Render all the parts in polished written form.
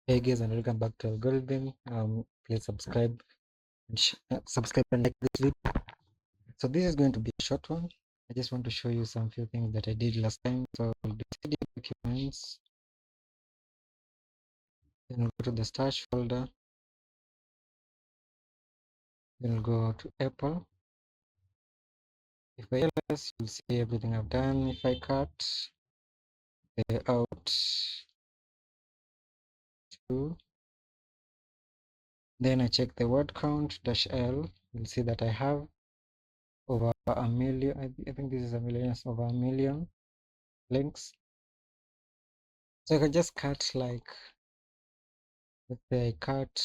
Hey guys, and welcome back to algorithm. Please subscribe and subscribe and like this video. So this is going to be a short one. I just want to show you some few things that I did last time. So I'll do CD documents, then go to the stash folder, then go to Apple. If I ls, you'll see everything I've done. If I cut the out to, then I check the word count -L. You'll see that I have over a million. I think this is a million, yes, over a million links. So I can just cut like, let's say I cut,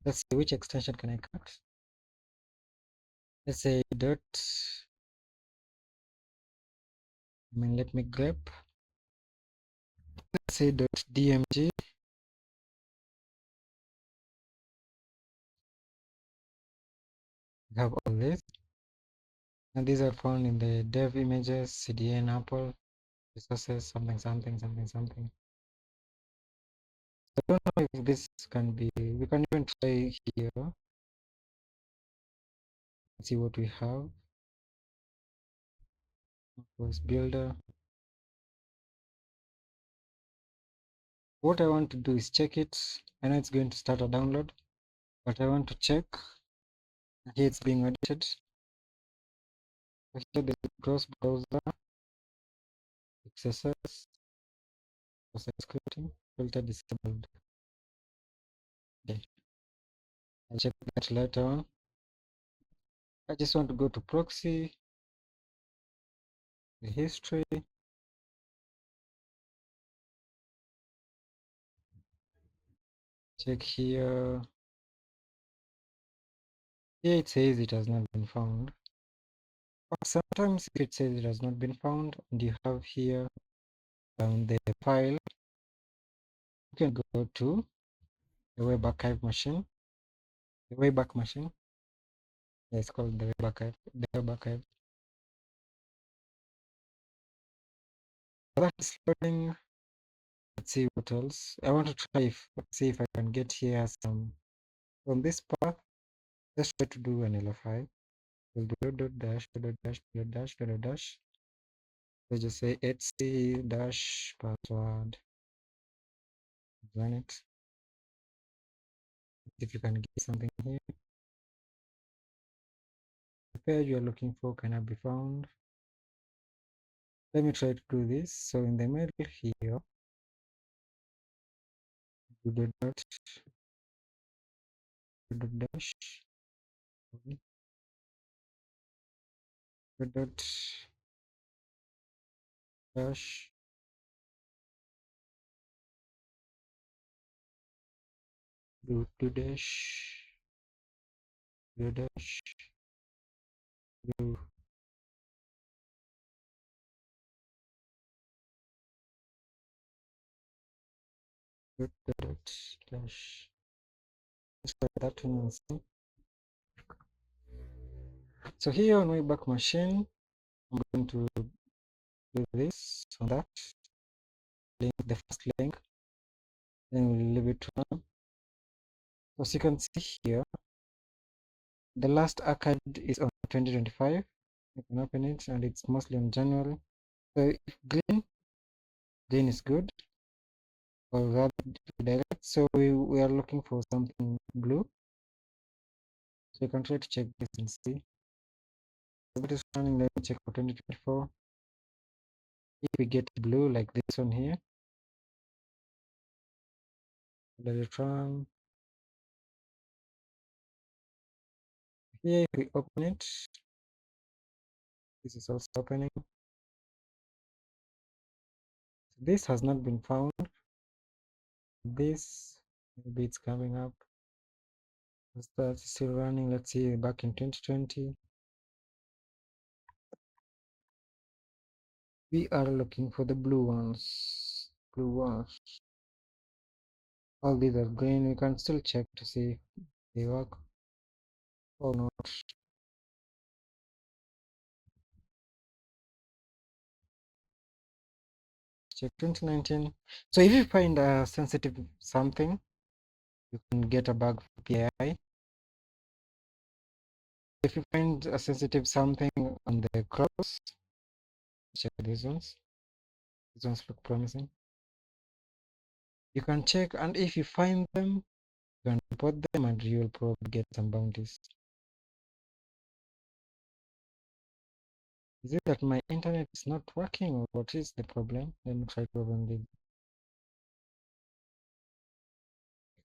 let's see, which extension can I cut? Let's say let me grep. Let's say .dmg. I have all this. And these are found in the dev images, CDN, Apple, resources, something. So I don't know if this can be, we can even try here. Let's see what we have. Was builder. What I want to do is check it. I know it's going to start a download, but I want to check. Here it's being edited. Here the cross browser, XSS, process scripting, filter disabled. Okay, I'll check that later on. I just want to go to proxy, the history. Check here. Here it says it has not been found. But sometimes if it says it has not been found and you have here the file, you can go to the web archive machine. The Wayback Machine. Yeah, it's called the web archive. The web archive. That is loading. Let's see what else. I want to try see if I can get here some from this path. Let's try to do an LFI. We'll do dot dash dot dash dot dash dot dash. Let's just say etc dash password. Run it. If you can get something here. The page you are looking for cannot be found. Let me try to do this. So in the middle here, do the dot dash dot dash do dash do dash do dot dash. Let's try that one and see. So here on Wayback Machine, I'm going to do this on that link, the first link, then we'll leave it run. So as you can see here, the last archived is on 2025. You can open it and it's mostly on January. So if green is good, or rather direct. So we are looking for something blue. So you can try to check this and see. If it is running, let me check for 2024. If we get blue like this one here, let it run. Here, if we open it, this is also opening. This has not been found. This, maybe it's coming up. That's still running. Let's see, back in 2020. We are looking for the blue ones. All these are green. We can still check to see if they work or not. check 2019. So if you find a sensitive something, you can get a bug for PII. If you find a sensitive something on the cross, check these ones. These ones look promising. You can check, and if you find them, you can report them, and you'll probably get some bounties. Is it that my internet is not working, or what is the problem? Let me try to open this.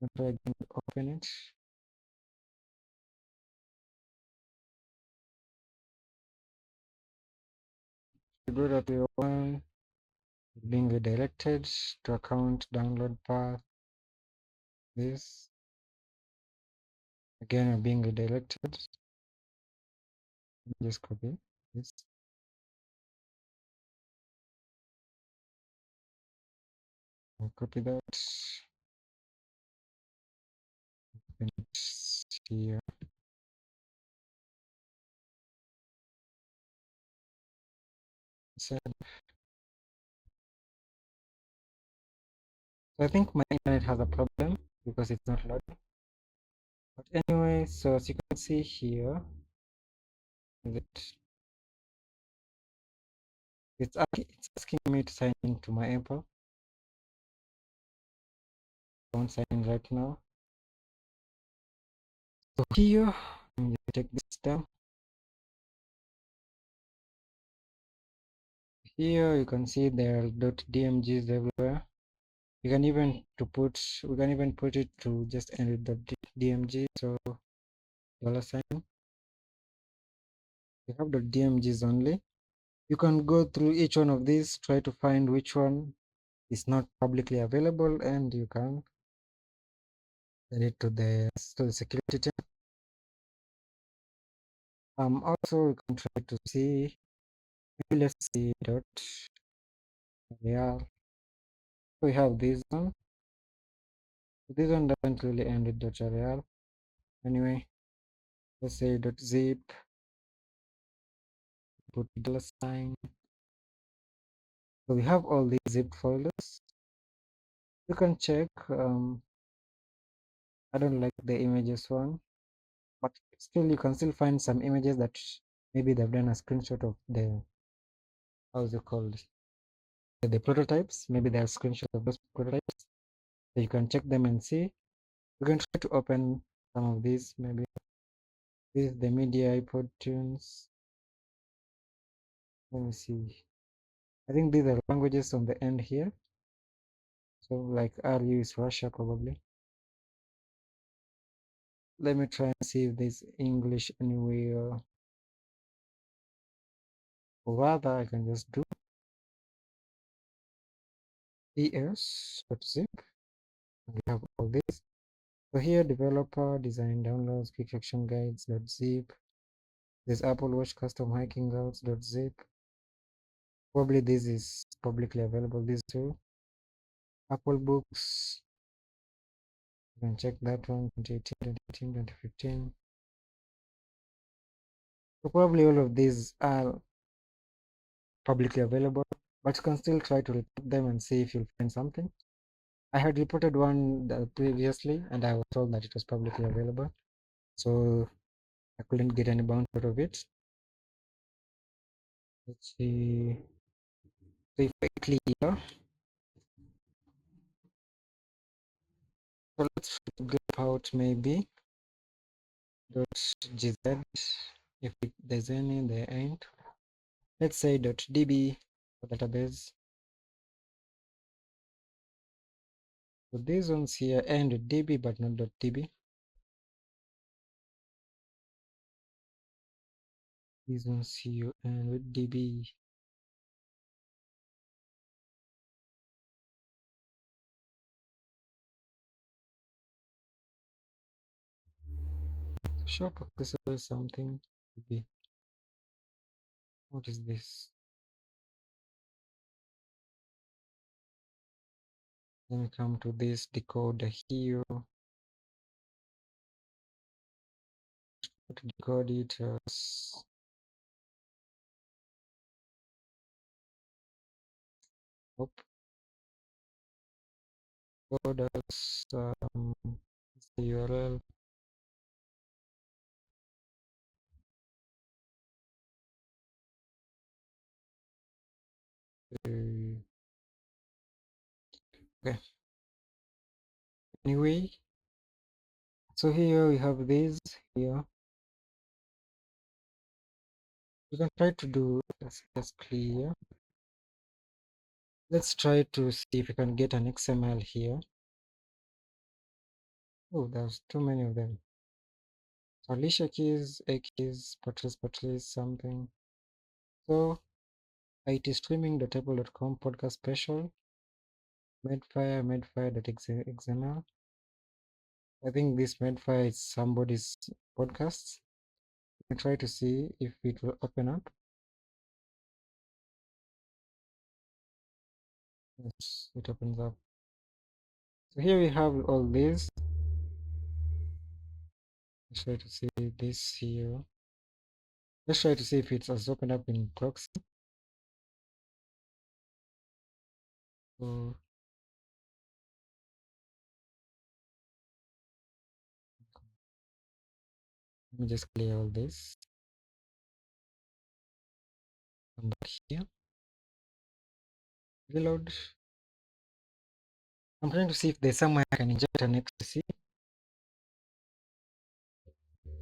Let me try again to open it. To do that, we want being redirected to account download path. This again, we're being redirected. Just copy this. I'll copy that. Open it here. So I think my internet has a problem because it's not loading. But anyway, so as you can see here, it's asking me to sign into my Apple. I won't sign in right now. So here, let me take this down. Here you can see there are .dmgs everywhere. You can even we can even put it to just end with .dmg. So $sign. You have .dmgs only. You can go through each one of these, try to find which one is not publicly available, and you can send it to the security team. Also we can try to see, maybe let's see real. We have this one. This one doesn't really end with .real. Anyway, let's say .zip, put $sign. So we have all these zipped folders. You can check. I don't like the images one, but still you can still find some images that maybe they've done a screenshot of the, how's it called, the prototypes. Maybe they have screenshots of those prototypes, so you can check them and see. You can try to open some of these. Maybe this is the media iPod tunes. Let me see. I think these are languages on the end here. So like RU is Russia probably. Let me try and see if there's English anywhere. Or rather, I can just do es.zip. We have all this. So here, developer, design downloads, quick action guides.zip. There's Apple Watch custom hiking routes.zip. Probably this is publicly available, these two. Apple Books. You can check that one, 2018, 2018, 2015. So probably all of these are publicly available, but you can still try to report them and see if you'll find something. I had reported one previously, and I was told that it was publicly available, so I couldn't get any bounce out of it. Let's see. So if I clear, so let's get out maybe .gz. If there's any, there ain't. Let's say .db for database. So these ones here end with db but not .db. These ones here end with db. Shop accessible something db. What is this? Let me come to this decoder here. To decode it as folders, the URL. Okay. Anyway, so here we have this here. You can try to do as clear. Let's try to see if we can get an XML here. Oh, there's too many of them. Alicia keys, A keys, Patrice, something. So it is streaming.apple.com podcast special. Medfire.xml. I think this Medfire is somebody's podcast. I try to see if it will open up. Yes, it opens up. So here we have all these. Let's try to see this here. Let's try to see if it has opened up in proxy. So let me just clear all this. Come back here. Reload. I'm trying to see if there's somewhere I can inject an XC.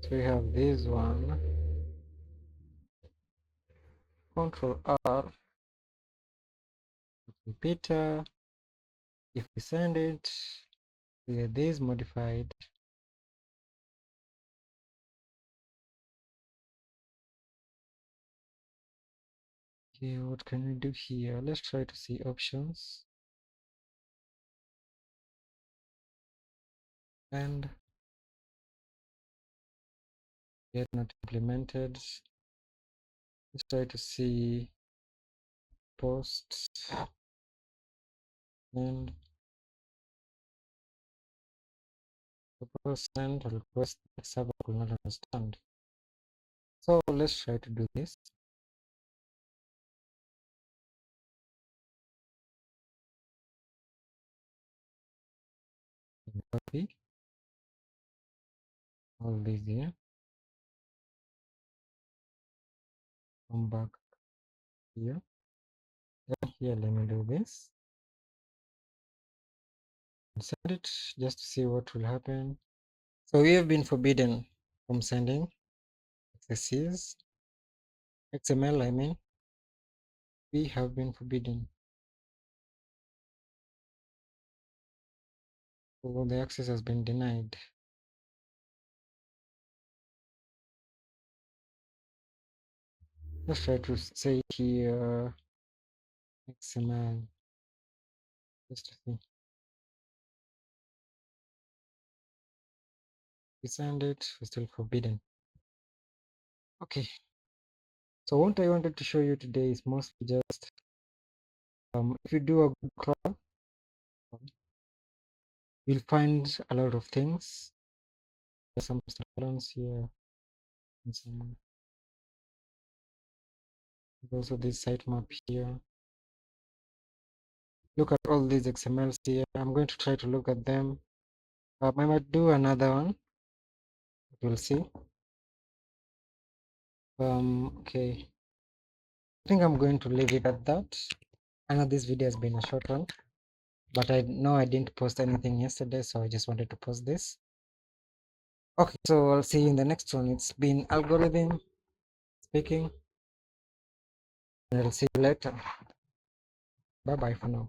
So we have this one. Control R. Repeater. If we send it, we get this modified. Okay, what can we do here? Let's try to see options. And yet not implemented. Let's try to see posts and propose send a request that server could not understand. So let's try to do this. Copy all these here. Come back here. Then here, let me do this. And send it just to see what will happen. So we have been forbidden from sending XSCs. XML, I mean. We have been forbidden. So the access has been denied. Let's try to say here XML just to see. We send it, we're still forbidden. Okay. So what I wanted to show you today is mostly just if you do a good crawl, you'll find a lot of things. There's some columns here. And some, there's also this sitemap here. Look at all these XMLs here. I'm going to try to look at them. I might do another one. We'll see. Okay. I think I'm going to leave it at that. I know this video has been a short one, but I know I didn't post anything yesterday, so I just wanted to post this. Okay, so I'll see you in the next one. It's been Algorithm speaking, and I'll see you later. Bye bye for now.